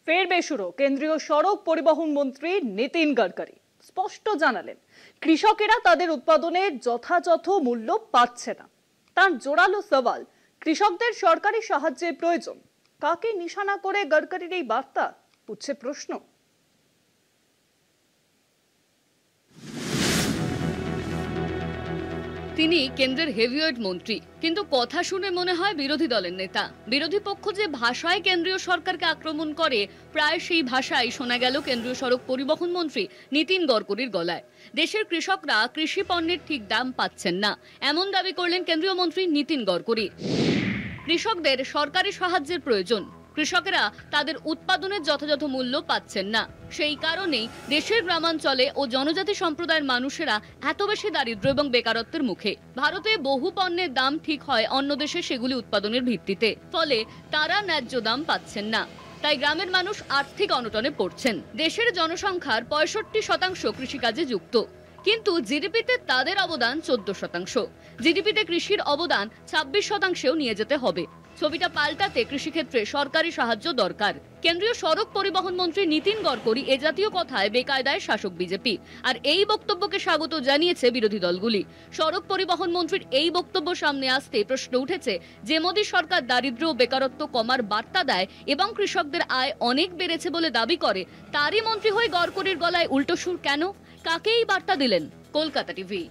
ফের বেসুরো কেন্দ্রীয় সড়ক পরিবহন মন্ত্রী নীতিন গডকরি স্পষ্ট জানালেন, কৃষকেরা তাদের উৎপাদনের যথাযথ মূল্য পাচ্ছে না। তার জোরালো সওয়াল, কৃষকদের সরকারি সাহায্যের প্রয়োজন। কাকে নিশানা করে গডকরির এই বার্তা, উঠছে প্রশ্ন। তিনি কেন্দ্রের হেভিওয়েট মন্ত্রী, কিন্তু কথা শুনে মনে হয় বিরোধী দলের নেতা। বিরোধী পক্ষ যে ভাষায় কেন্দ্রীয় সরকারকে আক্রমণ করে, প্রায় সেই ভাষাই শোনা গেল কেন্দ্রীয় সড়ক পরিবহন মন্ত্রী নীতিন গডকরির গলায়। দেশের কৃষকরা কৃষি পণ্যের ঠিক দাম পাচ্ছেন না, এমন দাবি করলেন কেন্দ্রীয় মন্ত্রী নীতিন গডকরি। কৃষকদের সরকারি সাহায্যের প্রয়োজন, কৃষকেরা তাদের উৎপাদনের যথাযথ মূল্য পাচ্ছেন না। সেই কারণেই দেশের গ্রামাঞ্চলে ও জনজাতি সম্প্রদায়ের মানুষেরা এত বেশি দারিদ্র্য এবং বেকারত্বের মুখে। ভারতে বহু পণ্যের দাম ঠিক হয় অন্য দেশে সেগুলি উৎপাদনের ভিত্তিতে, ফলে তারা ন্যায্য দাম পাচ্ছেন না। তাই গ্রামের মানুষ আর্থিক অনটনে পড়ছেন। দেশের জনসংখ্যার 65% কৃষিকাজে যুক্ত, কিন্তু জিডিপিতে তাদের অবদান 14%। জিডিপিতে কৃষির অবদান 26%ও নিয়ে যেতে হবে। ছবিটা পাল্টাতে কৃষিক্ষেত্রে সরকারি সাহায্য দরকার। কেন্দ্রীয় সড়ক পরিবহন মন্ত্রী নীতিন গডকরি এ জাতীয় কথায় বেকায়দায় শাসক বিজেপি, আর এই বক্তব্যকে স্বাগত জানিয়েছে বিরোধী দলগুলি। সড়ক পরিবহন মন্ত্রীর এই বক্তব্য সামনে আসতে প্রশ্ন উঠেছে যে মোদী সরকার দারিদ্র্য ও বেকারত্ব কমার বার্তা দেয় এবং কৃষকদের আয় অনেক বেড়েছে বলে দাবি করে, তারই মন্ত্রী হয়ে গডকরির গলায় উল্টো সুর কেন? কাকে এই বার্তা দিলেন? কলকাতা টিভি।